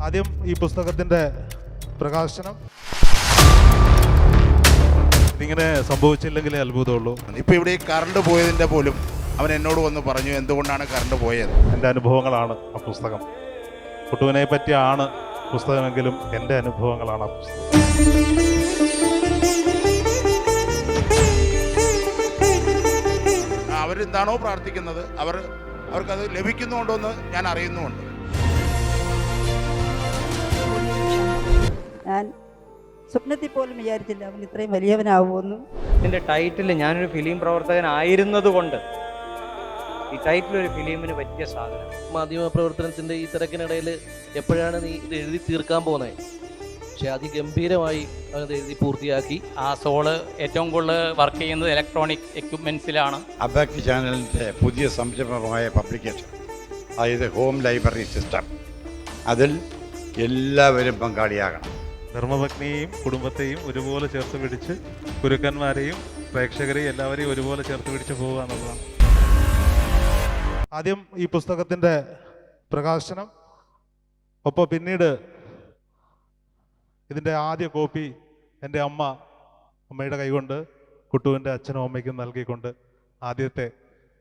ആദ്യം ഈ പുസ്തകത്തിൻ്റെ പ്രകാശനം ഇങ്ങനെ സംഭവിച്ചില്ലെങ്കിലേ അത്ഭുതമുള്ളൂ. ഇപ്പോൾ ഇവിടെ ഈ കറണ്ട് പോയതിൻ്റെ പോലും അവൻ എന്നോട് വന്ന് പറഞ്ഞു എന്തുകൊണ്ടാണ് കറണ്ട് പോയത്. എൻ്റെ അനുഭവങ്ങളാണ് ആ പുസ്തകം. കുട്ടുവിനെ പറ്റിയാണ് പുസ്തകമെങ്കിലും എൻ്റെ അനുഭവങ്ങളാണ് ആ പുസ്തകം. അവരെന്താണോ പ്രാർത്ഥിക്കുന്നത് അവർക്കത് ലഭിക്കുന്നുണ്ടോയെന്ന് ഞാൻ അറിയുന്നുമുണ്ട്. ഞാൻ സ്വപ്നത്തിൽ പോലും വിചാരിച്ചില്ല അവൻ ഇത്രയും വലിയവനാവുമെന്നും. ഇതിൻ്റെ ടൈറ്റിൽ ഞാനൊരു ഫിലിം പ്രവർത്തകനായിരുന്നത് കൊണ്ട് ഈ ടൈറ്റിൽ ഒരു ഫിലിമിന് പറ്റിയ സാധനം. മാധ്യമ പ്രവർത്തനത്തിൻ്റെ ഈ തിരക്കിനിടയിൽ എപ്പോഴാണ് നീ ഇത് എഴുതി തീർക്കാൻ പോകുന്നത്? പക്ഷെ അതിഗംഭീരമായി അത് എഴുതി പൂർത്തിയാക്കി. ആ സോള് ഏറ്റവും കൂടുതൽ വർക്ക് ചെയ്യുന്നത് ഇലക്ട്രോണിക് എക്യുപ്മെൻസിലാണ്. അബാക് ചാനലിൻ്റെ പുതിയ സംരംഭമായ പബ്ലിക്കേഷൻ, അതായത് ഹോം ലൈബ്രറി സിസ്റ്റം, അതിൽ എല്ലാവരും പങ്കാളിയാകണം. ധർമ്മപത്നിയെയും കുടുംബത്തെയും ഒരുപോലെ ചേർത്ത് പിടിച്ച് ഗുരുക്കന്മാരെയും പ്രേക്ഷകരെയും എല്ലാവരെയും ഒരുപോലെ ചേർത്ത് പിടിച്ച് പോവുക എന്നുള്ളതാണ്. ആദ്യം ഈ പുസ്തകത്തിൻ്റെ പ്രകാശനം, ഒപ്പം പിന്നീട് ഇതിൻ്റെ ആദ്യ കോപ്പി എൻ്റെ അമ്മയുടെ കൈകൊണ്ട് കുട്ടുവിൻ്റെ അച്ഛനും അമ്മയ്ക്കും നൽകിക്കൊണ്ട് ആദ്യത്തെ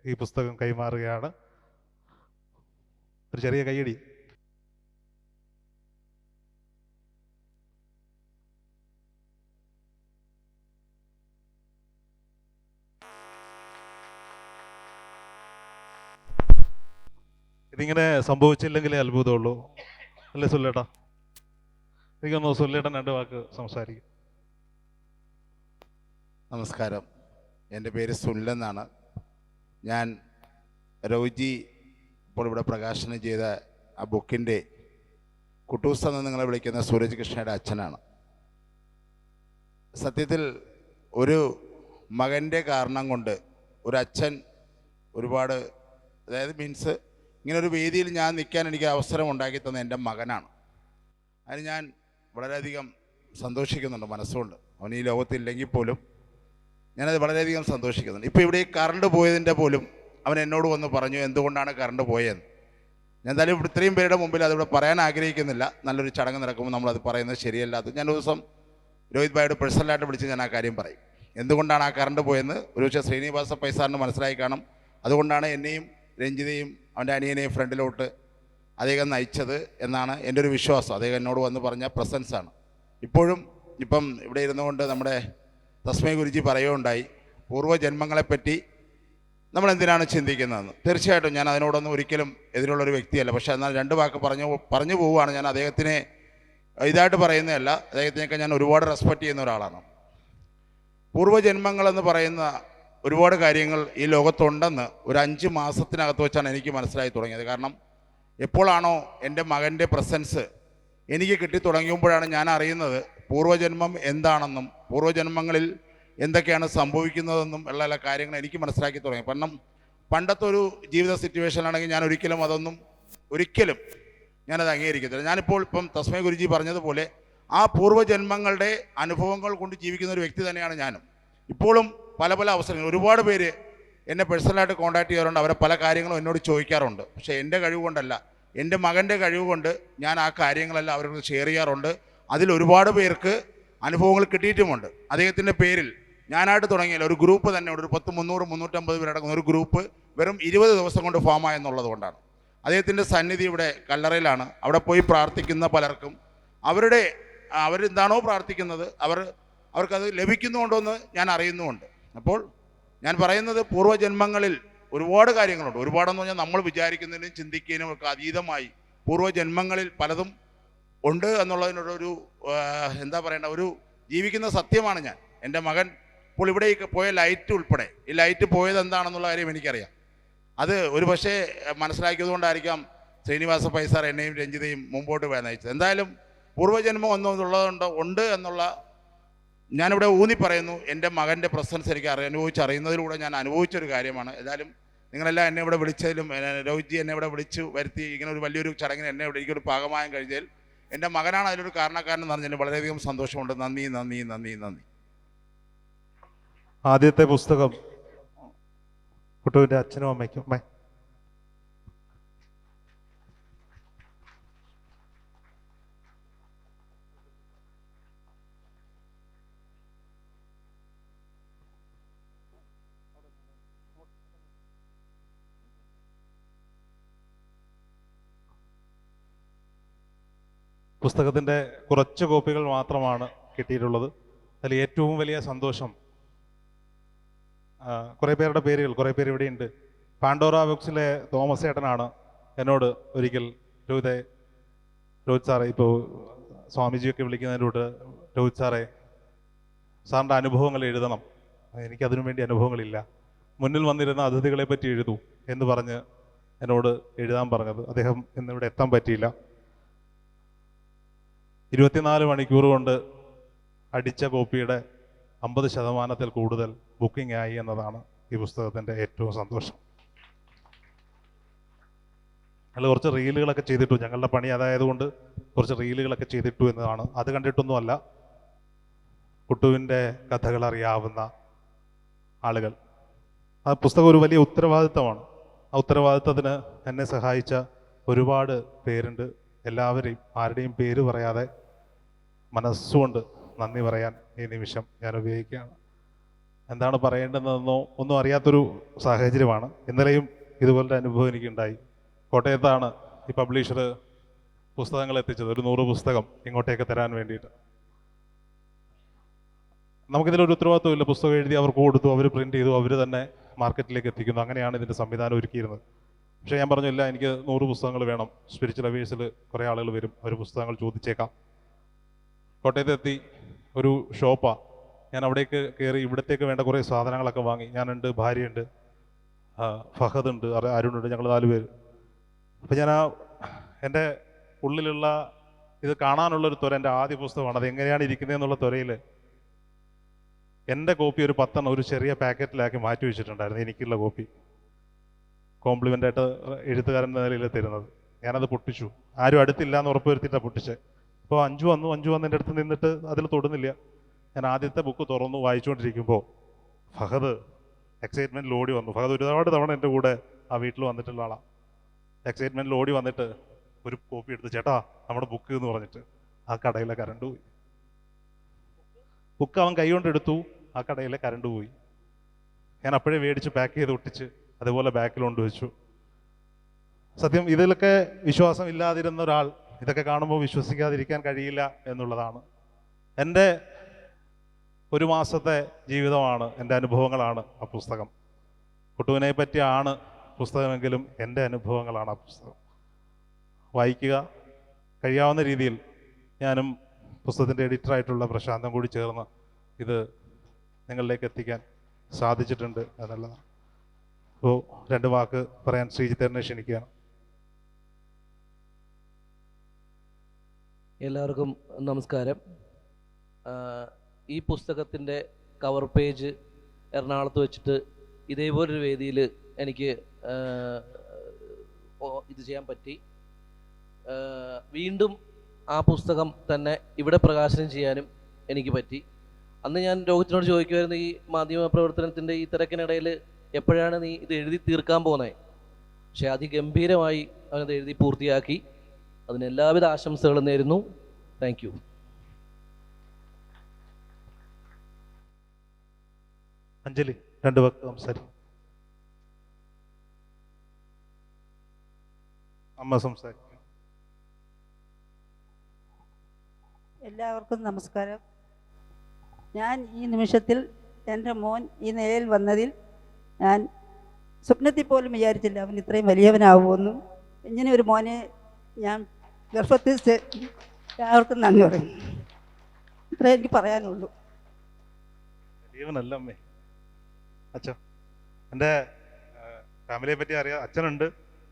ഈ പുസ്തകം കൈമാറുകയാണ്. ഒരു ചെറിയ കൈയടി. ഇതിങ്ങനെ സംഭവിച്ചില്ലെങ്കിലേ അത്ഭുതമുള്ളൂ, അല്ലേ സുല്ലേട്ടാ? എനിക്കൊന്ന് സുല്ലേട്ടൻ രണ്ട് വാക്ക് സംസാരിക്കും. നമസ്കാരം, എൻ്റെ പേര് സുല്ലെന്നാണ്. ഞാൻ റോജി ഇപ്പോൾ ഇവിടെ പ്രകാശനം ചെയ്ത ആ ബുക്കിൻ്റെ കുട്ടൂസ് എന്ന് നിങ്ങളെ വിളിക്കുന്ന സൂരജ് കൃഷ്ണയുടെ അച്ഛനാണ്. സത്യത്തിൽ ഒരു മകൻ്റെ കാരണം കൊണ്ട് ഒരു അച്ഛൻ ഒരുപാട്, അതായത് മീൻസ് ഇങ്ങനൊരു വേദിയിൽ ഞാൻ നിൽക്കാൻ എനിക്ക് അവസരം ഉണ്ടാക്കി തന്ന എൻ്റെ മകനാണ്. അതിന് ഞാൻ വളരെയധികം സന്തോഷിക്കുന്നുണ്ട് മനസ്സുകൊണ്ട്. അവൻ ഈ ലോകത്തില്ലെങ്കിൽ പോലും ഞാനത് വളരെയധികം സന്തോഷിക്കുന്നുണ്ട്. ഇപ്പോൾ ഇവിടെ ഈ കറണ്ട് പോയതിൻ്റെ പോലും അവൻ എന്നോട് വന്ന് പറഞ്ഞു എന്തുകൊണ്ടാണ് കറണ്ട് പോയതെന്ന്. ഞാൻ എന്തായാലും ഇത്രയും പേരുടെ മുമ്പിൽ അതിവിടെ പറയാൻ ആഗ്രഹിക്കുന്നില്ല. നല്ലൊരു ചടങ്ങ് നടക്കുമ്പോൾ നമ്മളത് പറയുന്നത് ശരിയല്ലാത്ത. ഞാൻ ഒരു ദിവസം രോഹിത് ഭായിയോട് പേഴ്സണലായിട്ട് വിളിച്ച് ഞാൻ ആ കാര്യം പറയും, എന്തുകൊണ്ടാണ് ആ കറണ്ട് പോയെന്ന്. ഒരുപക്ഷെ ശ്രീനിവാസ പൈസാറിന് മനസ്സിലായി കാണും. അതുകൊണ്ടാണ് എന്നെയും രഞ്ജിതയും അവൻ്റെ അനിയനെയും ഫ്രണ്ടിലോട്ട് അദ്ദേഹം നയിച്ചത് എന്നാണ് എൻ്റെ ഒരു വിശ്വാസം. അദ്ദേഹം എന്നോട് വന്ന് പറഞ്ഞ പ്രസൻസാണ്. ഇപ്പം ഇവിടെ ഇരുന്നുകൊണ്ട് നമ്മുടെ തസ്മൈ ഗുരുജി പറയുകയുണ്ടായി പൂർവ്വജന്മങ്ങളെപ്പറ്റി നമ്മൾ എന്തിനാണ് ചിന്തിക്കുന്നതെന്ന്. തീർച്ചയായിട്ടും ഞാൻ അതിനോടൊന്നും ഒരിക്കലും എതിരുള്ളൊരു വ്യക്തിയല്ല. പക്ഷേ എന്നാൽ രണ്ട് വാക്ക് പറഞ്ഞു പോവുകയാണ്. ഞാൻ അദ്ദേഹത്തിനെ ഇതായിട്ട് പറയുന്നതല്ല, അദ്ദേഹത്തിനൊക്കെ ഞാൻ ഒരുപാട് റെസ്പെക്റ്റ് ചെയ്യുന്ന ഒരാളാണ്. പൂർവ്വജന്മങ്ങളെന്ന് പറയുന്ന ഒരുപാട് കാര്യങ്ങൾ ഈ ലോകത്തുണ്ടെന്ന് ഒരു 5 മാസത്തിനകത്ത് വെച്ചാണ് എനിക്ക് മനസ്സിലായി തുടങ്ങിയത്. കാരണം എപ്പോഴാണോ എൻ്റെ മകൻ്റെ പ്രസൻസ് എനിക്ക് കിട്ടിത്തുടങ്ങിയപ്പോഴാണ് ഞാൻ അറിയുന്നത് പൂർവ്വജന്മം എന്താണെന്നും പൂർവ്വജന്മങ്ങളിൽ എന്തൊക്കെയാണ് സംഭവിക്കുന്നതെന്നും ഉള്ള എല്ലാ കാര്യങ്ങൾ എനിക്ക് മനസ്സിലാക്കി തുടങ്ങി. കാരണം പണ്ടത്തെ ഒരു ജീവിത സിറ്റുവേഷനിലാണെങ്കിൽ ഞാൻ ഒരിക്കലും ഞാനത് അംഗീകരിക്കത്തില്ല. ഇപ്പം തസ്മൈ ഗുരുജി പറഞ്ഞതുപോലെ ആ പൂർവ്വജന്മങ്ങളുടെ അനുഭവങ്ങൾ കൊണ്ട് ജീവിക്കുന്ന ഒരു വ്യക്തി തന്നെയാണ് ഞാനും. ഇപ്പോഴും പല അവസരങ്ങൾ ഒരുപാട് പേര് എന്നെ പേഴ്സണലായിട്ട് കോൺടാക്ട് ചെയ്യാറുണ്ട്. അവരെ പല കാര്യങ്ങളും എന്നോട് ചോദിക്കാറുണ്ട്. പക്ഷേ എൻ്റെ കഴിവ് കൊണ്ടല്ല, എൻ്റെ മകൻ്റെ കഴിവ് കൊണ്ട് ഞാൻ ആ കാര്യങ്ങളെല്ലാം അവരോട് ഷെയർ ചെയ്യാറുണ്ട്. അതിൽ ഒരുപാട് പേർക്ക് അനുഭവങ്ങൾ കിട്ടിയിട്ടുമുണ്ട്. അദ്ദേഹത്തിൻ്റെ പേരിൽ ഞാനായിട്ട് തുടങ്ങിയാൽ ഒരു ഗ്രൂപ്പ് തന്നെ ഉണ്ട്. ഒരു 300-350 പേരടങ്ങുന്ന ഒരു ഗ്രൂപ്പ് വെറും 20 ദിവസം കൊണ്ട് ഫോം ആയെന്നുള്ളത് കൊണ്ടാണ്. അദ്ദേഹത്തിൻ്റെ സന്നിധി ഇവിടെ കല്ലറയിലാണ്. അവിടെ പോയി പ്രാർത്ഥിക്കുന്ന പലർക്കും അവരെന്താണോ പ്രാർത്ഥിക്കുന്നത് അവർക്കത് ലഭിക്കുന്നുണ്ടോയെന്ന് ഞാൻ അറിയുന്നുമുണ്ട്. അപ്പോൾ ഞാൻ പറയുന്നത് പൂർവ്വജന്മങ്ങളിൽ ഒരുപാട് കാര്യങ്ങളുണ്ട്. ഒരുപാടെന്ന് പറഞ്ഞാൽ നമ്മൾ വിചാരിക്കുന്നതിനും ചിന്തിക്കുന്നതിനും ഒക്കെ അതീതമായി പൂർവ്വജന്മങ്ങളിൽ പലതും ഉണ്ട് എന്നുള്ളതിനൊരു ഒരു ജീവിക്കുന്ന സത്യമാണ് ഞാൻ. എൻ്റെ മകൻ ഇപ്പോൾ ഇവിടെ പോയ ലൈറ്റ് ഉൾപ്പെടെ ഈ ലൈറ്റ് പോയത് എന്താണെന്നുള്ള കാര്യം എനിക്കറിയാം. അത് ഒരു പക്ഷേ മനസ്സിലാക്കിയത് കൊണ്ടായിരിക്കാം ശ്രീനിവാസ പൈസാർ എന്നെയും രഞ്ജിതയും മുമ്പോട്ട് പോയി നയിച്ചത്. എന്തായാലും പൂർവ്വജന്മം ഉണ്ട് എന്നുള്ള ഞാനിവിടെ ഊന്നി പറയുന്നു. എൻ്റെ മകൻ്റെ പ്രസൻസ് എനിക്ക് അനുഭവിച്ചറിയുന്നതിലൂടെ ഞാൻ അനുഭവിച്ചൊരു കാര്യമാണ്. ഏതായാലും നിങ്ങളെല്ലാം എന്നെ ഇവിടെ വിളിച്ചതിലും രോഹിത്ജി എന്നെ ഇവിടെ വിളിച്ചു വരുത്തി ഇങ്ങനെ ഒരു വലിയൊരു ചടങ്ങിന് എന്നെ ഇവിടെ എനിക്കൊരു ഭാഗമാകാൻ കഴിഞ്ഞതിൽ എൻ്റെ മകനാണ് അതിലൊരു കാരണക്കാരനെന്ന് പറഞ്ഞതിന് വളരെയധികം സന്തോഷമുണ്ട്. നന്ദി. ആദ്യത്തെ പുസ്തകം കുട്ടുവിൻ്റെ അച്ഛനും അമ്മയ്ക്കും. പുസ്തകത്തിൻ്റെ കുറച്ച് കോപ്പികൾ മാത്രമാണ് കിട്ടിയിട്ടുള്ളത്. അതിൽ ഏറ്റവും വലിയ സന്തോഷം കുറേ പേരുടെ പേരുകൾ, കുറേ പേര് ഇവിടെയുണ്ട്. പാണ്ടോറ ബുക്സിലെ തോമസ് ഏട്ടനാണ് എന്നോട് ഒരിക്കൽ രോഹിത് സാറേ, ഇപ്പോൾ സ്വാമിജിയൊക്കെ വിളിക്കുന്നതിലൂടെ രോഹിത് സാറേ സാറിൻ്റെ അനുഭവങ്ങൾ എഴുതണം, എനിക്കതിനു വേണ്ടി അനുഭവങ്ങളില്ല, മുന്നിൽ വന്നിരുന്ന അതിഥികളെ പറ്റി എഴുതൂ എന്ന് പറഞ്ഞ് എന്നോട് എഴുതാൻ പറഞ്ഞത്. അദ്ദേഹം ഇന്നിവിടെ എത്താൻ പറ്റിയില്ല. 24 മണിക്കൂർ കൊണ്ട് അടിച്ച കോപ്പിയുടെ 50% കൂടുതൽ ബുക്കിംഗ് ആയി എന്നതാണ് ഈ പുസ്തകത്തിൻ്റെ ഏറ്റവും സന്തോഷം. ഞങ്ങൾ കുറച്ച് റീലുകളൊക്കെ ചെയ്തിട്ടു, ഞങ്ങളുടെ പണി അതായതുകൊണ്ട് കുറച്ച് റീലുകളൊക്കെ ചെയ്തിട്ടു എന്നതാണ്. അത് കണ്ടിട്ടൊന്നുമല്ല, കുട്ടുവിൻ്റെ കഥകൾ അറിയാവുന്ന ആളുകൾ. ആ പുസ്തകം ഒരു വലിയ ഉത്തരവാദിത്തമാണ്. ആ ഉത്തരവാദിത്തത്തിന് എന്നെ സഹായിച്ച ഒരുപാട് പേരുണ്ട്. എല്ലാവരെയും ആരുടെയും പേര് പറയാതെ മനസ്സുകൊണ്ട് നന്ദി പറയാൻ ഈ നിമിഷം ഞാൻ ഉപയോഗിക്കുകയാണ്. എന്താണ് പറയേണ്ടതെന്നോ ഒന്നും അറിയാത്തൊരു സാഹചര്യമാണ്. ഇന്നലെയും ഇതുപോലത്തെ അനുഭവം എനിക്കുണ്ടായി. കോട്ടയത്താണ് ഈ പബ്ലിഷർ പുസ്തകങ്ങൾ എത്തിച്ചത്, ഒരു 100 പുസ്തകം ഇങ്ങോട്ടേക്ക് തരാൻ വേണ്ടിയിട്ട്. നമുക്കിതിലൊരു ഉത്തരവാദിത്വമില്ല. പുസ്തകം എഴുതി അവർക്ക് കൊടുത്തു, അവർ പ്രിൻ്റ് ചെയ്തു, അവർ തന്നെ മാർക്കറ്റിലേക്ക് എത്തിക്കുന്നു. അങ്ങനെയാണ് ഇതിൻ്റെ സംവിധാനം ഒരുക്കിയിരുന്നത്. പക്ഷേ ഞാൻ പറഞ്ഞില്ല, എനിക്ക് 100 പുസ്തകങ്ങൾ വേണം. സ്പിരിച്വൽ അവേഴ്സിൽ കുറേ ആളുകൾ വരും, അവർ പുസ്തകങ്ങൾ ചോദിച്ചേക്കാം. കോട്ടയത്തെത്തി, ഒരു ഷോപ്പാണ്. ഞാൻ അവിടേക്ക് കയറി ഇവിടത്തേക്ക് വേണ്ട കുറേ സാധനങ്ങളൊക്കെ വാങ്ങി. ഞാനുണ്ട്, ഭാര്യയുണ്ട്, ഫഹദ് ഉണ്ട്, അരുണുണ്ട്, ഞങ്ങൾ 4 പേര്. അപ്പം ഞാൻ എൻ്റെ ഉള്ളിലുള്ള ഇത് കാണാനുള്ളൊരു ത്വര, എൻ്റെ ആദ്യ പുസ്തകമാണ്, അത് എങ്ങനെയാണ് ഇരിക്കുന്നതെന്നുള്ള ത്വരയിൽ എൻ്റെ കോപ്പി ഒരു 10 ഒരു ചെറിയ പാക്കറ്റിലാക്കി മാറ്റി വെച്ചിട്ടുണ്ടായിരുന്നു. എനിക്കുള്ള കോപ്പി കോംപ്ലിമെൻ്റായിട്ട് എഴുത്തുകാരൻ എന്ന നിലയിൽ തരുന്നത്. ഞാനത് പൊട്ടിച്ചു. ആരും അടുത്തില്ല എന്ന് ഉറപ്പ് വരുത്തിയിട്ടാണ് പൊട്ടിച്ചത്. അപ്പോൾ അഞ്ചു വന്ന് എൻ്റെ അടുത്ത് നിന്നിട്ട് അതിൽ തൊടുന്നില്ല. ഞാൻ ആദ്യത്തെ ബുക്ക് തുറന്നു വായിച്ചുകൊണ്ടിരിക്കുമ്പോൾ ഫഹദ് എക്സൈറ്റ്മെൻറ്റിൽ ഓടി വന്നു. ഫഹദ് ഒരുപാട് തവണ എൻ്റെ കൂടെ ആ വീട്ടിൽ വന്നിട്ടുള്ള ആളാണ്. എക്സൈറ്റ്മെൻറ്റിൽ ഓടി വന്നിട്ട് ഒരു കോപ്പി എടുത്ത്, ചേട്ടാ നമ്മുടെ ബുക്ക് എന്ന് പറഞ്ഞിട്ട് ആ കടയിലെ കറണ്ട് പോയി. ബുക്ക് അവൻ കൈ കൊണ്ടെടുത്തു, ആ കടയിലെ കറണ്ട് പോയി. ഞാൻ അപ്പോഴേ മേടിച്ച് പാക്ക് ചെയ്ത് ഒട്ടിച്ച് അതുപോലെ ബാക്കിൽ കൊണ്ടുവച്ചു. സത്യം, ഇതിലൊക്കെ വിശ്വാസം ഇല്ലാതിരുന്ന ഒരാൾ ഇതൊക്കെ കാണുമ്പോൾ വിശ്വസിക്കാതിരിക്കാൻ കഴിയില്ല എന്നുള്ളതാണ്. എൻ്റെ 1 മാസത്തെ ജീവിതമാണ്, എൻ്റെ അനുഭവങ്ങളാണ് ആ പുസ്തകം. കുട്ടുവിനെ പറ്റിയാണ് പുസ്തകമെങ്കിലും എൻ്റെ അനുഭവങ്ങളാണ് ആ പുസ്തകം. വായിക്കുക, കഴിയാവുന്ന രീതിയിൽ ഞാനും പുസ്തകത്തിൻ്റെ എഡിറ്ററായിട്ടുള്ള പ്രശാന്തം കൂടി ചേർന്ന് ഇത് നിങ്ങളിലേക്ക് എത്തിക്കാൻ സാധിച്ചിട്ടുണ്ട് എന്നുള്ളതാണ്. അപ്പോൾ 2 വാക്ക് പറയാൻ ശ്രീജിത്തേട്ടനെ ക്ഷണിക്കുകയാണ്. എല്ലാവർക്കും നമസ്കാരം. ഈ പുസ്തകത്തിൻ്റെ കവർ പേജ് എറണാകുളത്ത് വെച്ചിട്ട് ഇതേപോലൊരു വേദിയിൽ എനിക്ക് ഇത് ചെയ്യാൻ പറ്റി. വീണ്ടും ആ പുസ്തകം തന്നെ ഇവിടെ പ്രകാശനം ചെയ്യാനും എനിക്ക് പറ്റി. അന്ന് ഞാൻ രോഹിത്തിനോട് ചോദിക്കുമായിരുന്നു, ഈ മാധ്യമ പ്രവർത്തനത്തിൻ്റെ ഈ തിരക്കിനിടയിൽ എപ്പോഴാണ് നീ ഇത് എഴുതി തീർക്കാൻ പോകുന്നത്? പക്ഷേ അതിഗംഭീരമായി അവനത് എഴുതി പൂർത്തിയാക്കി. അതിന് എല്ലാവിധ ആശംസകളും നേരുന്നു. Thank you. അഞ്ജലി 2 വാക്ക് സംസാരിക്കും. അമ്മ സംസാരിക്കും. എല്ലാവർക്കും നമസ്കാരം. ഞാൻ ഈ നിമിഷത്തിൽ എൻ്റെ മോൻ ഈ നിലയിൽ വന്നതിൽ ഞാൻ സ്വപ്നത്തിൽ പോലും വിചാരിച്ചില്ല അവൻ ഇത്രയും വലിയവനാവുമെന്നും. ഇങ്ങനെ ഒരു മോനെ ഞാൻ ഗർഭത്തിൽ എല്ലാവർക്കും നന്ദി പറയും. ഇത്രേ എനിക്ക് പറയാനുള്ളൂ. വലിയവനല്ല അമ്മേ, അച്ഛൻ. എൻ്റെ ഫാമിലിയെ പറ്റി അറിയാം. അച്ഛനുണ്ട്,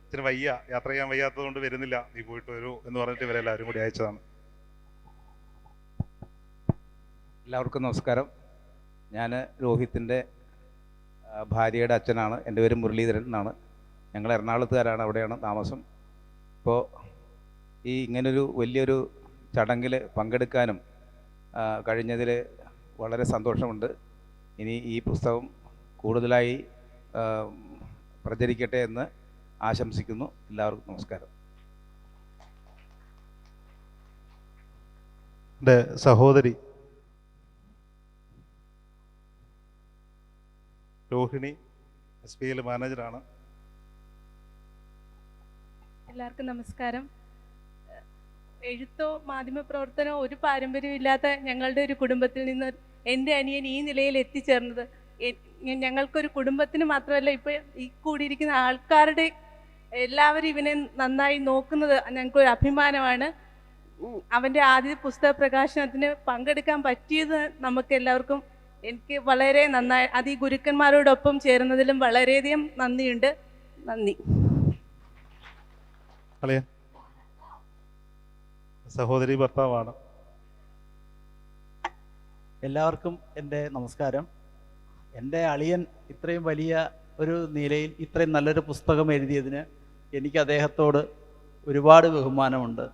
അച്ഛന് വയ്യ, യാത്ര ചെയ്യാൻ വയ്യാത്തത് കൊണ്ട് വരുന്നില്ല, നീ പോയിട്ട് വരൂ എന്ന് പറഞ്ഞിട്ട് ഇവരെല്ലാവരും കൂടി അയച്ചതാണ്. എല്ലാവർക്കും നമസ്കാരം. ഞാൻ രോഹിത്തിൻ്റെ ഭാര്യയുടെ അച്ഛനാണ്. എൻ്റെ പേര് മുരളീധരൻ എന്നാണ്. ഞങ്ങൾ എറണാകുളത്തുകാരാണ്, അവിടെയാണ് താമസം. ഇപ്പോൾ ഈ ഇങ്ങനൊരു വലിയൊരു ചടങ്ങിൽ പങ്കെടുക്കാനും കഴിഞ്ഞതിൽ വളരെ സന്തോഷമുണ്ട്. ഇനി ഈ പുസ്തകം കൂടുതലായി പ്രചരിക്കട്ടെ എന്ന് ആശംസിക്കുന്നു. എല്ലാവർക്കും നമസ്കാരം. എൻ്റെ സഹോദരി രോഹിണി SBIയിൽ മാനേജറാണ്. എല്ലാവർക്കും നമസ്കാരം. എഴുത്തോ മാധ്യമപ്രവർത്തനമോ ഒരു പാരമ്പര്യമില്ലാത്ത ഞങ്ങളുടെ ഒരു കുടുംബത്തിൽ നിന്ന് എൻ്റെ അനിയൻ ഈ നിലയിൽ എത്തിച്ചേർന്നത് ഞങ്ങൾക്കൊരു കുടുംബത്തിന് മാത്രമല്ല, ഇപ്പോൾ ഈ കൂടിയിരിക്കുന്ന ആൾക്കാരുടെ എല്ലാവരും ഇവനെ നന്നായി നോക്കുന്നത് ഞങ്ങൾക്കൊരു അഭിമാനമാണ്. അവൻ്റെ ആദ്യ പുസ്തക പ്രകാശനത്തിന് പങ്കെടുക്കാൻ പറ്റിയത് നമുക്ക് എല്ലാവർക്കും എനിക്ക് വളരെ നന്നായി, അത് ഈ ഗുരുക്കന്മാരോടൊപ്പം ചേർന്നതിലും വളരെയധികം നന്ദിയുണ്ട്. നന്ദി. അളിയൻ സഹോദരി ഭർത്താവാണ്. എല്ലാവർക്കും എൻ്റെ നമസ്കാരം. എൻ്റെ അളിയൻ ഇത്രയും വലിയ ഒരു നിലയിൽ ഇത്രയും നല്ലൊരു പുസ്തകം എഴുതിയതിന് എനിക്ക് അദ്ദേഹത്തോട് ഒരുപാട് ബഹുമാനമുണ്ട്.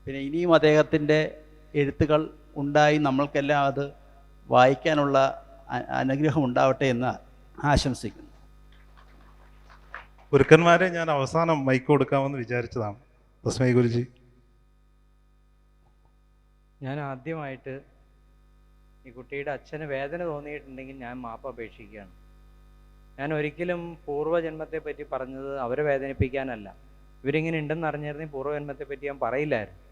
പിന്നെ ഇനിയും അദ്ദേഹത്തിൻ്റെ എഴുത്തുകൾ ഉണ്ടായി നമ്മൾക്കെല്ലാം അത് വായിക്കാനുള്ള അനുഗ്രഹം ഉണ്ടാവട്ടെ എന്ന് ആശംസിക്കുന്നു. ഗുരുക്കന്മാരെ ഞാൻ അവസാനം മൈക്ക് കൊടുക്കാമെന്ന് വിചാരിച്ചതാണ്. തസ്മൈ ഗുരുജി. ഞാൻ ആദ്യമായിട്ട് ഈ കുട്ടിയുടെ അച്ഛന് വേദന തോന്നിയിട്ടുണ്ടെങ്കിൽ ഞാൻ മാപ്പ് അപേക്ഷിക്കുകയാണ്. ഞാൻ ഒരിക്കലും പൂർവ്വജന്മത്തെ പറ്റി പറഞ്ഞത് അവരെ വേദനിപ്പിക്കാനല്ല. ഇവരിങ്ങനെ ഉണ്ടെന്ന് അറിഞ്ഞിരുന്നെങ്കിൽ പൂർവ്വജന്മത്തെ പറ്റി ഞാൻ പറയില്ലായിരുന്നു.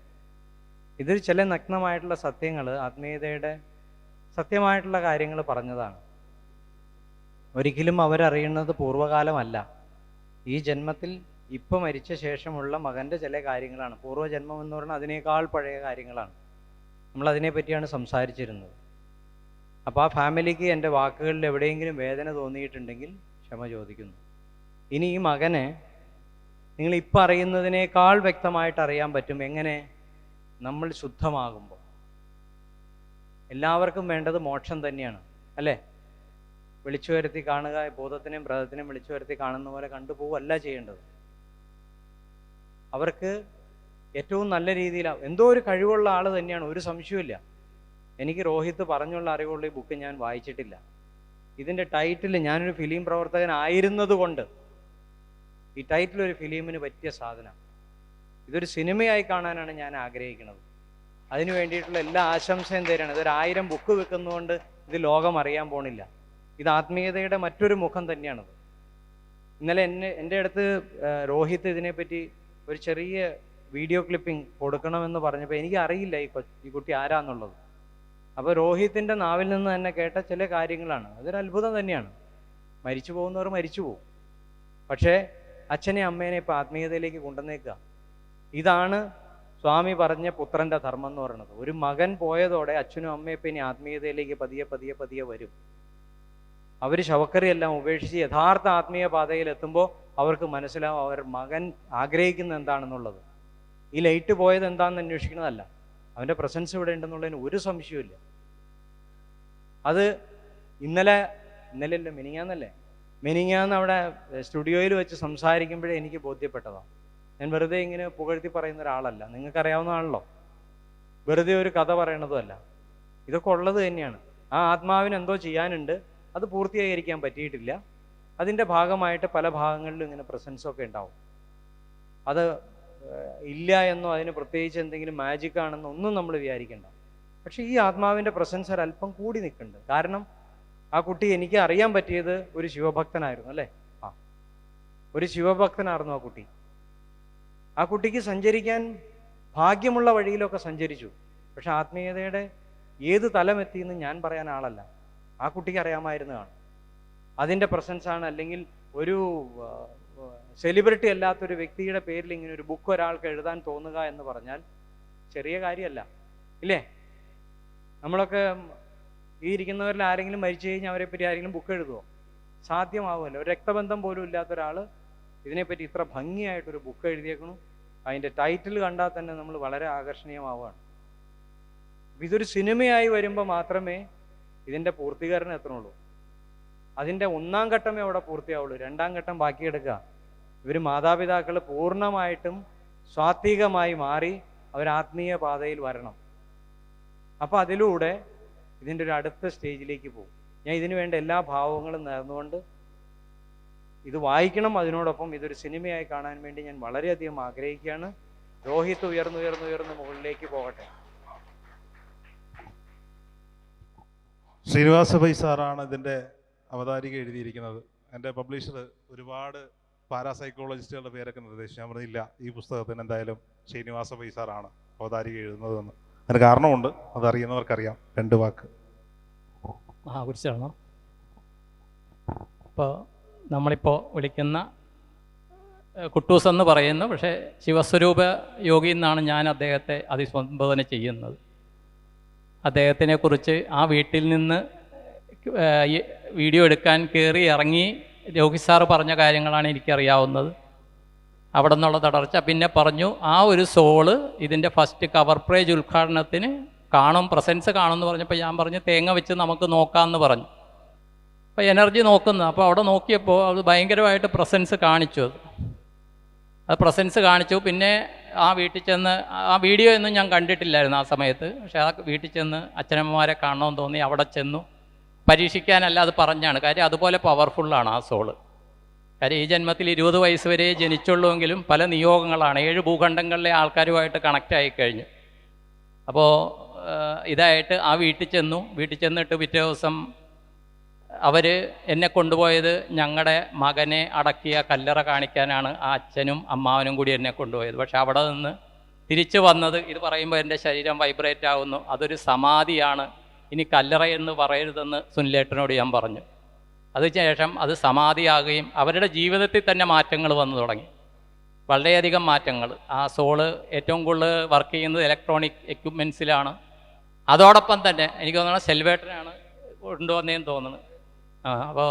ഇതിൽ ചില നഗ്നമായിട്ടുള്ള സത്യങ്ങൾ, ആത്മീയതയുടെ സത്യമായിട്ടുള്ള കാര്യങ്ങൾ പറഞ്ഞതാണ്. ഒരിക്കലും അവരറിയുന്നത് പൂർവ്വകാലമല്ല, ഈ ജന്മത്തിൽ ഇപ്പം മരിച്ച ശേഷമുള്ള മകൻ്റെ ചില കാര്യങ്ങളാണ്. പൂർവ്വജന്മം എന്ന് പറഞ്ഞാൽ അതിനേക്കാൾ പഴയ കാര്യങ്ങളാണ്. നമ്മളതിനെ പറ്റിയാണ് സംസാരിച്ചിരുന്നത്. അപ്പോൾ ആ ഫാമിലിക്ക് എൻ്റെ വാക്കുകളിൽ എവിടെയെങ്കിലും വേദന തോന്നിയിട്ടുണ്ടെങ്കിൽ ക്ഷമ ചോദിക്കുന്നു. ഇനി ഈ മകനെ നിങ്ങൾ ഇപ്പം അറിയുന്നതിനേക്കാൾ വ്യക്തമായിട്ട് അറിയാൻ പറ്റും. എങ്ങനെ? നമ്മൾ ശുദ്ധമാകുമ്പോൾ. എല്ലാവർക്കും വേണ്ടത് മോക്ഷം തന്നെയാണ്, അല്ലേ? വിളിച്ചു വരുത്തി കാണുക, ബോധത്തിനെയും ബ്രതത്തിനെയും വിളിച്ചു വരുത്തി കാണുന്ന പോലെ കണ്ടുപോവല്ല ചെയ്യേണ്ടത്. അവർക്ക് ഏറ്റവും നല്ല രീതിയിൽ എന്തോ ഒരു കഴിവുള്ള ആൾ തന്നെയാണ്, ഒരു സംശയമില്ല. എനിക്ക് രോഹിത്ത് പറഞ്ഞുള്ള അറിവുള്ള ഈ ബുക്ക് ഞാൻ വായിച്ചിട്ടില്ല. ഇതിൻ്റെ ടൈറ്റിൽ, ഞാനൊരു ഫിലിം പ്രവർത്തകനായിരുന്നത് കൊണ്ട് ഈ ടൈറ്റിൽ ഒരു ഫിലിമിന് പറ്റിയ സാധനം. ഇതൊരു സിനിമയായി കാണാനാണ് ഞാൻ ആഗ്രഹിക്കുന്നത്. അതിനു വേണ്ടിയിട്ടുള്ള എല്ലാ ആശംസയും തരാണ്. ഇതൊരു 1000 ബുക്ക് വെക്കുന്നതുകൊണ്ട് ഇത് ലോകം അറിയാൻ പോണില്ല. ഇത് ആത്മീയതയുടെ മറ്റൊരു മുഖം തന്നെയാണത്. ഇന്നലെ എൻ്റെ അടുത്ത് രോഹിത്ത് ഇതിനെപ്പറ്റി ഒരു ചെറിയ വീഡിയോ ക്ലിപ്പിംഗ് കൊടുക്കണമെന്ന് പറഞ്ഞപ്പോൾ എനിക്ക് അറിയില്ല ഈ കുട്ടി ആരാന്നുള്ളത്. അപ്പോൾ രോഹിത്തിൻ്റെ നാവിൽ നിന്ന് തന്നെ കേട്ട ചില കാര്യങ്ങളാണ്. അതൊരു അത്ഭുതം തന്നെയാണ്. മരിച്ചു പോകുന്നവർ മരിച്ചു പോകും, പക്ഷേ അച്ഛനെ അമ്മേനെ ഇപ്പോൾ ആത്മീയതയിലേക്ക് കൊണ്ടുവന്നേക്കുക. ഇതാണ് സ്വാമി പറഞ്ഞ പുത്രൻ്റെ ധർമ്മം എന്ന് പറയുന്നത്. ഒരു മകൻ പോയതോടെ അച്ഛനും അമ്മയും ഇപ്പം ഇനി ആത്മീയതയിലേക്ക് പതിയെ പതിയെ പതിയെ വരും. അവർ ശവക്കറിയെല്ലാം ഉപേക്ഷിച്ച് യഥാർത്ഥ ആത്മീയ പാതയിൽ എത്തുമ്പോൾ അവർക്ക് മനസ്സിലാവും അവർ മകൻ ആഗ്രഹിക്കുന്നത് എന്താണെന്നുള്ളത്. ഈ ലൈറ്റ് പോയത് എന്താണെന്ന് അന്വേഷിക്കുന്നതല്ല, അവൻ്റെ പ്രസൻസ് ഇവിടെ ഉണ്ടെന്നുള്ളതിന് ഒരു സംശയമില്ല. അത് ഇന്നലെയല്ല മെനിങ്ങാന്ന് അവിടെ സ്റ്റുഡിയോയിൽ വെച്ച് സംസാരിക്കുമ്പോഴേ എനിക്ക് ബോധ്യപ്പെട്ടതാണ്. ഞാൻ വെറുതെ ഇങ്ങനെ പുകഴ്ത്തി പറയുന്ന ഒരാളല്ല, നിങ്ങൾക്കറിയാവുന്നതാണല്ലോ. വെറുതെ ഒരു കഥ പറയണതുമല്ല, ഇതൊക്കെ ഉള്ളത് തന്നെയാണ്. ആ ആത്മാവിന് എന്തോ ചെയ്യാനുണ്ട്, അത് പൂർത്തീകരിക്കാൻ പറ്റിയിട്ടില്ല. അതിൻ്റെ ഭാഗമായിട്ട് പല ഭാഗങ്ങളിലും ഇങ്ങനെ പ്രസൻസൊക്കെ ഉണ്ടാവും. അത് ഇല്ല എന്നോ അതിന് പ്രത്യേകിച്ച് എന്തെങ്കിലും മാജിക് ആണെന്നോ ഒന്നും നമ്മൾ വിചാരിക്കേണ്ട. പക്ഷേ ഈ ആത്മാവിൻ്റെ പ്രസൻസ് ഒരല്പം കൂടി നിൽക്കുന്നുണ്ട്. കാരണം ആ കുട്ടി, എനിക്ക് അറിയാൻ പറ്റിയത് ഒരു ശിവഭക്തനായിരുന്നു, അല്ലേ? ഒരു ശിവഭക്തനായിരുന്നു ആ കുട്ടി. ആ കുട്ടിക്ക് സഞ്ചരിക്കാൻ ഭാഗ്യമുള്ള വഴിയിലൊക്കെ സഞ്ചരിച്ചു. പക്ഷെ ആത്മീയതയുടെ ഏത് തലമെത്തിയെന്ന് ഞാൻ പറയാൻ ആളല്ല, ആ കുട്ടിക്ക് അറിയാമായിരുന്നതാണ്. അതിൻ്റെ പ്രസൻസാണ്. അല്ലെങ്കിൽ ഒരു സെലിബ്രിറ്റി അല്ലാത്തൊരു വ്യക്തിയുടെ പേരിൽ ഇങ്ങനെ ഒരു ബുക്ക് ഒരാൾക്ക് എഴുതാൻ തോന്നുക എന്ന് പറഞ്ഞാൽ ചെറിയ കാര്യമല്ല, ഇല്ലേ? നമ്മളൊക്കെ ഈ ഇരിക്കുന്നവരിൽ ആരെങ്കിലും മരിച്ചു കഴിഞ്ഞാൽ അവരെപ്പറ്റി ആരെങ്കിലും ബുക്ക് എഴുതുമോ? സാധ്യമാവുമല്ലോ. ഒരു രക്തബന്ധം പോലും ഇല്ലാത്ത ഒരാൾ ഇതിനെപ്പറ്റി ഇത്ര ഭംഗിയായിട്ടൊരു ബുക്ക് എഴുതിയേക്കണം. അതിൻ്റെ ടൈറ്റിൽ കണ്ടാൽ തന്നെ നമ്മൾ വളരെ ആകർഷണീയമാവുകയാണ്. ഇതൊരു സിനിമയായി വരുമ്പോൾ മാത്രമേ ഇതിൻ്റെ പൂർത്തീകരണം എത്തണുള്ളൂ. അതിൻ്റെ 1ാം ഘട്ടമേ അവിടെ പൂർത്തിയാവുള്ളൂ. 2ാം ഘട്ടം ബാക്കിയെടുക്കുക. ഇവർ മാതാപിതാക്കൾ പൂർണ്ണമായിട്ടും സ്വാത്വികമായി മാറി അവർ ആത്മീയ പാതയിൽ വരണം. അപ്പോൾ അതിലൂടെ ഇതിൻ്റെ ഒരു അടുത്ത സ്റ്റേജിലേക്ക് പോകും. ഞാൻ ഇതിനു വേണ്ട എല്ലാ ഭാവങ്ങളും നേർന്നുകൊണ്ട് ഇത് വായിക്കണം. അതിനോടൊപ്പം ഇതൊരു സിനിമയായി കാണാൻ വേണ്ടി ഞാൻ വളരെയധികം ആഗ്രഹിക്കുകയാണ്. രോഹിത്ത് ഉയർന്നുയർന്നുയർന്ന് മുകളിലേക്ക് പോകട്ടെ. ശ്രീനിവാസ പൈ സാറാണ് ഇതിൻ്റെ അവതാരിക എഴുതിയിരിക്കുന്നത്. എൻ്റെ പബ്ലിഷർ ഒരുപാട് പാരാസൈക്കോളജിസ്റ്റുകളുടെ പേരൊക്കെ നിർദ്ദേശിച്ചു. ഞാൻ പറഞ്ഞില്ല, ഈ പുസ്തകത്തിന് എന്തായാലും ശ്രീനിവാസ പൈ സാറാണ് അവതാരിക എഴുതുന്നതെന്ന്. അതിന് കാരണമുണ്ട്, അതറിയുന്നവർക്കറിയാം. 2 വാക്ക്. മഹാകുരിശാണോ? ഇപ്പോൾ നമ്മളിപ്പോൾ വിളിക്കുന്ന കുട്ടൂസ് എന്ന് പറയുന്നു, പക്ഷേ ശിവസ്വരൂപ യോഗി എന്നാണ് ഞാൻ അദ്ദേഹത്തെ അഭിസംബോധന ചെയ്യുന്നത്. അദ്ദേഹത്തിനെക്കുറിച്ച് ആ വീട്ടിൽ നിന്ന് വീഡിയോ എടുക്കാൻ കയറി ഇറങ്ങി രോഹി സാറ് പറഞ്ഞ കാര്യങ്ങളാണ് എനിക്കറിയാവുന്നത്. അവിടെ നിന്നുള്ള തുടർച്ച. പിന്നെ പറഞ്ഞു ആ ഒരു സോള് ഇതിൻ്റെ ഫസ്റ്റ് കവർ പേജ് ഉദ്ഘാടനത്തിന് കാണും, പ്രസൻസ് കാണുമെന്ന് പറഞ്ഞപ്പോൾ ഞാൻ പറഞ്ഞു തേങ്ങ വെച്ച് നമുക്ക് നോക്കാമെന്ന് പറഞ്ഞു. അപ്പോൾ എനർജി നോക്കുന്നു. അപ്പോൾ അവിടെ നോക്കിയപ്പോൾ അത് ഭയങ്കരമായിട്ട് പ്രസൻസ് കാണിച്ചു. അത് പ്രസൻസ് കാണിച്ചു. പിന്നെ ആ വീട്ടിൽ ചെന്ന് ആ വീഡിയോ ഒന്നും ഞാൻ കണ്ടിട്ടില്ലായിരുന്നു ആ സമയത്ത്. പക്ഷേ ആ വീട്ടിൽ ചെന്ന് അച്ഛനമ്മമാരെ കാണണമെന്ന് തോന്നി. അവിടെ ചെന്നു. പരീക്ഷിക്കാനല്ല, അത് പറഞ്ഞാണ്. കാര്യം അതുപോലെ പവർഫുള്ളാണ് ആ സോള്. കാര്യം ഈ ജന്മത്തിൽ 20 വയസ്സ് വരെ ജനിച്ചുള്ളൂവെങ്കിലും പല നിയോഗങ്ങളാണ്. 7 ഭൂഖണ്ഡങ്ങളിലെ ആൾക്കാരുമായിട്ട് കണക്റ്റ് ആയിക്കഴിഞ്ഞു. അപ്പോൾ ഇതായിട്ട് ആ വീട്ടിൽ ചെന്നു. വീട്ടിൽ ചെന്നിട്ട് പിറ്റേ ദിവസം അവർ എന്നെ കൊണ്ടുപോയത് ഞങ്ങളുടെ മകനെ അടക്കിയ കല്ലറ കാണിക്കാനാണ്. ആ അച്ഛനും അമ്മാവനും കൂടി എന്നെ കൊണ്ടുപോയത്. പക്ഷെ അവിടെ നിന്ന് തിരിച്ചു വന്നത്, ഇത് പറയുമ്പോൾ എൻ്റെ ശരീരം വൈബ്രേറ്റ് ആകുന്നു, അതൊരു സമാധിയാണ്, ഇനി കല്ലറ എന്ന് പറയരുതെന്ന് സുനിലേട്ടനോട് ഞാൻ പറഞ്ഞു. അതിനുശേഷം അത് സമാധിയാകുകയും അവരുടെ ജീവിതത്തിൽ തന്നെ മാറ്റങ്ങൾ വന്നു തുടങ്ങി. വളരെയധികം മാറ്റങ്ങൾ. ആ സോള് ഏറ്റവും കൂടുതൽ വർക്ക് ചെയ്യുന്നത് ഇലക്ട്രോണിക് എക്യുപ്മെൻസിലാണ്. അതോടൊപ്പം തന്നെ എനിക്ക് തോന്നുന്നത് സെൽവേട്ടനാണ് കൊണ്ടുവന്നതെന്ന് തോന്നുന്നു. അപ്പോൾ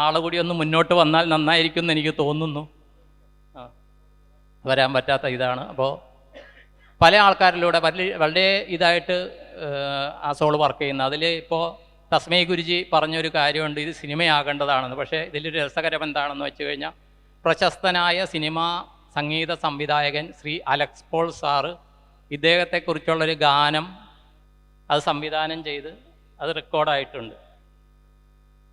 ആൾ കൂടി ഒന്ന് മുന്നോട്ട് വന്നാൽ നന്നായിരിക്കും എന്ന് എനിക്ക് തോന്നുന്നു. വരാൻ പറ്റാത്ത ഇതാണ്. അപ്പോൾ പല ആൾക്കാരിലൂടെ വളരെ ഇതായിട്ട് ആ സോൾ വർക്ക് ചെയ്യുന്നത്. അതിൽ ഇപ്പോൾ തസ്മൈ ഗുരുജി പറഞ്ഞൊരു കാര്യമുണ്ട്, ഇത് സിനിമയാകേണ്ടതാണെന്ന്. പക്ഷേ ഇതിലൊരു രസകരം എന്താണെന്ന് വെച്ച് കഴിഞ്ഞാൽ പ്രശസ്തനായ സിനിമാ സംഗീത സംവിധായകൻ ശ്രീ അലക്സ് പോൾ സാറ് ഇദ്ദേഹത്തെക്കുറിച്ചുള്ളൊരു ഗാനം അത് സംവിധാനം ചെയ്ത് അത് റെക്കോർഡായിട്ടുണ്ട്.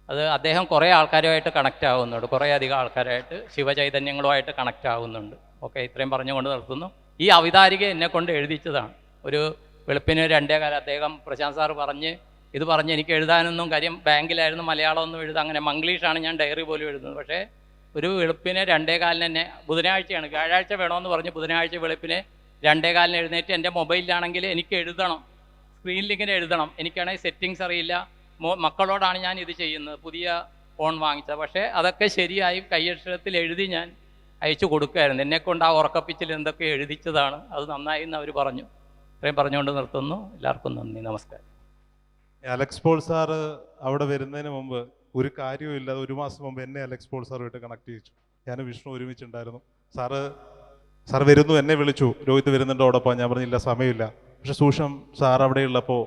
അത് അദ്ദേഹം കുറേ ആൾക്കാരുമായിട്ട് കണക്റ്റ് ആകുന്നുണ്ട്, കുറേ അധികം ആൾക്കാരായിട്ട് ശിവചൈതന്യങ്ങളുമായിട്ട് കണക്റ്റ് ആകുന്നുണ്ട്. ഓക്കെ, ഇത്രയും പറഞ്ഞുകൊണ്ട് നിർത്തുന്നു. ഈ അവതാരിക എന്നെ കൊണ്ട് എഴുതിച്ചതാണ്. ഒരു വെളുപ്പിന് 2:15 അദ്ദേഹം പ്രശാന്ത് സാറ് ഇത് പറഞ്ഞ് എനിക്ക് എഴുതാനൊന്നും, കാര്യം ബാങ്കിലായിരുന്നു, മലയാളമൊന്നും എഴുതാം, അങ്ങനെ മംഗ്ലീഷാണ് ഞാൻ ഡയറി പോലും എഴുതുന്നത്. പക്ഷേ ഒരു വെളുപ്പിന് 2:15 തന്നെ, ബുധനാഴ്ചയാണ്, വ്യാഴാഴ്ച വേണമെന്ന് പറഞ്ഞ് ബുധനാഴ്ച വെളുപ്പിന് 2:15 എഴുന്നേറ്റ് എൻ്റെ മൊബൈലിലാണെങ്കിൽ എനിക്ക് എഴുതണം, സ്ക്രീനിൽ ഇങ്ങനെ എഴുതണം. എനിക്കാണെങ്കിൽ സെറ്റിങ്സ് അറിയില്ല. മക്കളോടാണ് ഞാൻ ഇത് ചെയ്യുന്നത്, പുതിയ ഫോൺ വാങ്ങിച്ചത്. പക്ഷേ അതൊക്കെ ശരിയായി കയ്യക്ഷരത്തിൽ എഴുതി ഞാൻ അയച്ചു കൊടുക്കുമായിരുന്നു. എന്നെക്കൊണ്ട് ആ ഉറക്കപ്പിച്ചിൽ എന്തൊക്കെ എഴുതിച്ചതാണ്, അത് നന്നായി എന്ന് അവർ പറഞ്ഞു. ഇത്രയും പറഞ്ഞുകൊണ്ട് നിർത്തുന്നു. എല്ലാവർക്കും നന്ദി, നമസ്കാരം. അലക്സ് പോൾ സാറ് അവിടെ വരുന്നതിന് മുമ്പ് ഒരു കാര്യവുമില്ല, 1 മാസം മുമ്പ് എന്നെ അലക്സ് പോൾ സാറുമായിട്ട് കണക്ട് ചെയ്യിച്ചു. ഞാൻ വിഷ്ണു ഒരുമിച്ചുണ്ടായിരുന്നു. സാറ് വരുന്നു, എന്നെ വിളിച്ചു, രോഹിത് വരുന്നുണ്ടോടൊപ്പം. ഞാൻ പറഞ്ഞില്ല, സമയമില്ല. പക്ഷെ സൂക്ഷം സാർ അവിടെ ഉള്ളപ്പോൾ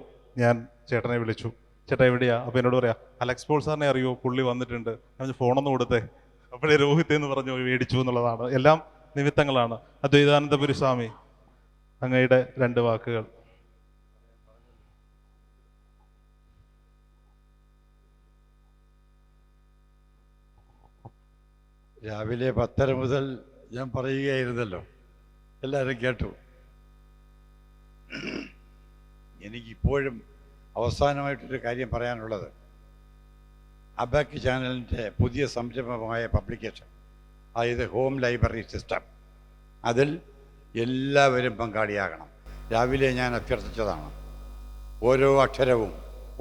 ഞാൻ ചേട്ടനെ വിളിച്ചു. ചേട്ടാ എവിടെയാ? അപ്പോൾ എന്നോട് പറയാം, അലക്സ് പോൾ സാറിനെ അറിയോ, പുള്ളി വന്നിട്ടുണ്ട്. ഞാൻ ഫോണൊന്നും കൊടുത്തേ. അപ്പോഴേ രോഹിത് എന്ന് പറഞ്ഞു മേടിച്ചു എന്നുള്ളതാണ്. എല്ലാം നിമിത്തങ്ങളാണ്. അദ്വൈതാനന്ദപുരി സ്വാമി, അങ്ങയുടെ 2 വാക്കുകൾ. രാവിലെ 10:30 മുതൽ ഞാൻ പറയുകയായിരുന്നല്ലോ, എല്ലാവരും കേട്ടു. എനിക്കിപ്പോഴും അവസാനമായിട്ടൊരു കാര്യം പറയാനുള്ളത്, അബാക്ക് ചാനലിൻ്റെ പുതിയ സംരംഭമായ പബ്ലിക്കേഷൻ, അതായത് ഹോം ലൈബ്രറി സിസ്റ്റം, അതിൽ എല്ലാവരും പങ്കാളിയാകണം. രാവിലെ ഞാൻ അഭ്യർത്ഥിച്ചതാണ്. ഓരോ അക്ഷരവും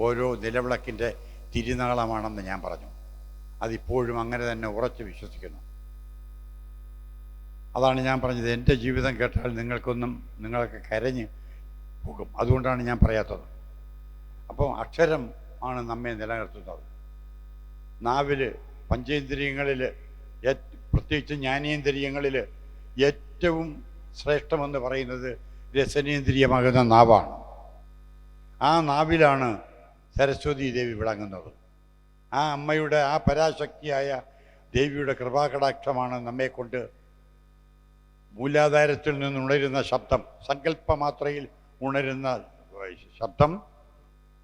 ഓരോ നിലവിളക്കിൻ്റെ തിരുനാളമാണെന്ന് ഞാൻ പറഞ്ഞു. അതിപ്പോഴും അങ്ങനെ തന്നെ ഉറച്ച് വിശ്വസിക്കുന്നു. അതാണ് ഞാൻ പറഞ്ഞത്. എൻ്റെ ജീവിതം കേട്ടാൽ നിങ്ങൾക്ക് കരഞ്ഞ് പോകും. അതുകൊണ്ടാണ് ഞാൻ പറയാത്തത്. അപ്പോൾ അക്ഷരം ആണ് നമ്മെ നിലനിർത്തുന്നത്. നാവിൽ, പഞ്ചേന്ദ്രിയങ്ങളിൽ, പ്രത്യേകിച്ച് ജ്ഞാനേന്ദ്രിയങ്ങളിൽ ഏറ്റവും ശ്രേഷ്ഠമെന്ന് പറയുന്നത് രസനേന്ദ്രിയമാകുന്ന നാവാണ്. ആ നാവിലാണ് സരസ്വതി ദേവി വിളങ്ങുന്നത്. ആ അമ്മയുടെ, ആ പരാശക്തിയായ ദേവിയുടെ കൃപാകടാക്ഷമാണ് നമ്മെക്കൊണ്ട് മൂലാധാരത്തിൽ നിന്നുണരുന്ന ശബ്ദം, സങ്കല്പമാത്രയിൽ ഉണരുന്ന ശബ്ദം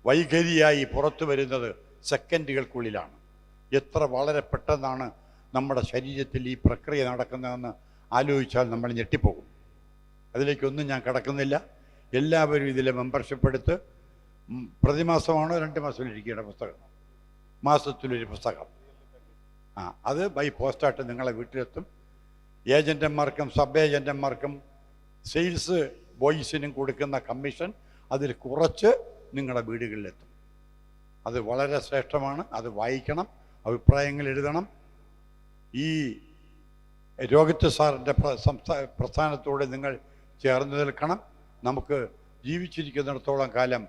വൈഖരിയായി പുറത്തു വരുന്നത് സെക്കൻഡുകൾക്കുള്ളിലാണ്. എത്ര വളരെ പെട്ടെന്നാണ് നമ്മുടെ ശരീരത്തിൽ ഈ പ്രക്രിയ നടക്കുന്നതെന്ന് ആലോചിച്ചാൽ നമ്മൾ ഞെട്ടിപ്പോകും. അതിലേക്കൊന്നും ഞാൻ കടക്കുന്നില്ല. എല്ലാവരും ഇതിലെ മെമ്പർഷിപ്പ് എടുത്ത് പ്രതിമാസമാണോ 2 മാസത്തിലിരിക്കേണ്ട പുസ്തകം, മാസത്തിലൊരു പുസ്തകം, അത് ബൈ പോസ്റ്റായിട്ട് നിങ്ങളെ വീട്ടിലെത്തും. ഏജൻറ്റന്മാർക്കും സബ് ഏജൻറ്റന്മാർക്കും സെയിൽസ് ബോയ്സിനും കൊടുക്കുന്ന കമ്മീഷൻ അതിൽ കുറച്ച് നിങ്ങളുടെ വീടുകളിലെത്തും. അത് വളരെ ശ്രേഷ്ഠമാണ്. അത് വായിക്കണം, അഭിപ്രായങ്ങൾ എഴുതണം. ഈ രോഹിത് സാറിൻ്റെ പ്രസ്ഥാനത്തോട് നിങ്ങൾ ചേർന്ന് നിൽക്കണം. നമുക്ക് ജീവിച്ചിരിക്കുന്നിടത്തോളം കാലം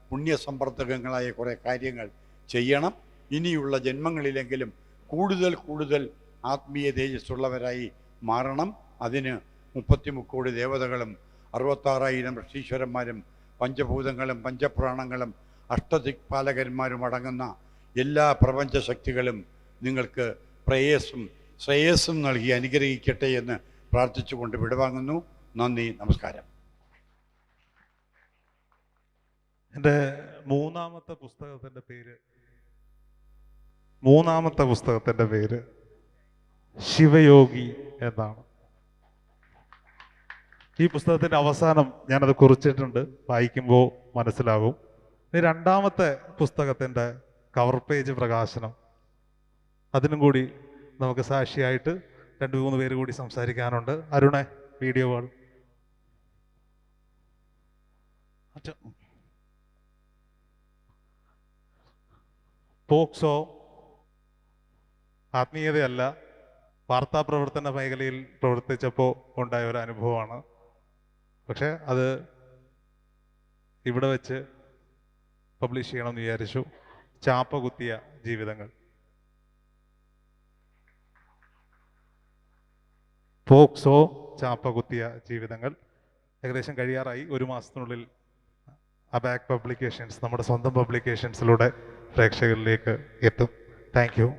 പുണ്യസമ്പർദ്ദകങ്ങളായ കുറേ കാര്യങ്ങൾ ചെയ്യണം. ഇനിയുള്ള ജന്മങ്ങളിലെങ്കിലും കൂടുതൽ കൂടുതൽ ആത്മീയ തേജസ്സുള്ളവരായി മാറണം. അതിന് 33 കോടി ദേവതകളും 66,000 ഋഷീശ്വരന്മാരും പഞ്ചഭൂതങ്ങളും പഞ്ചപ്രാണങ്ങളും അഷ്ടദിക്പാലകന്മാരും അടങ്ങുന്ന എല്ലാ പ്രപഞ്ച ശക്തികളും നിങ്ങൾക്ക് ശ്രേയസ്സും നൽകി അനുഗ്രഹിക്കട്ടെ എന്ന് പ്രാർത്ഥിച്ചുകൊണ്ട് വിടവാങ്ങുന്നു. നന്ദി, നമസ്കാരം. എൻ്റെ മൂന്നാമത്തെ പുസ്തകത്തിൻ്റെ പേര് ശിവയോഗി എന്നാണ്. ഈ പുസ്തകത്തിൻ്റെ അവസാനം ഞാനത് കുറിച്ചിട്ടുണ്ട്, വായിക്കുമ്പോൾ മനസ്സിലാകും. ഈ രണ്ടാമത്തെ പുസ്തകത്തിൻ്റെ കവർ പേജ് പ്രകാശനം, അതിനും കൂടി നമുക്ക് സാക്ഷിയായിട്ട് 2-3 പേര് കൂടി സംസാരിക്കാനുണ്ട്. അരുണെ, വീഡിയോ കോൾ. പോക്സോ ആത്മീയതയല്ല, വാർത്താപ്രവർത്തന മേഖലയിൽ പ്രവർത്തിച്ചപ്പോൾ ഉണ്ടായ ഒരു അനുഭവമാണ്. പക്ഷെ അത് ഇവിടെ വെച്ച് പബ്ലിഷ് ചെയ്യണമെന്ന് വിചാരിച്ചു. ചാപ്പ കുത്തിയ ജീവിതങ്ങൾ, പോക്സോ ചാപ്പ കുത്തിയ ജീവിതങ്ങൾ ഏകദേശം കഴിയാറായി. 1 മാസത്തിനുള്ളിൽ അബാക് പബ്ലിക്കേഷൻസ്, നമ്മുടെ സ്വന്തം പബ്ലിക്കേഷൻസിലൂടെ പ്രേക്ഷകരിലേക്ക് എത്തും. Thank you.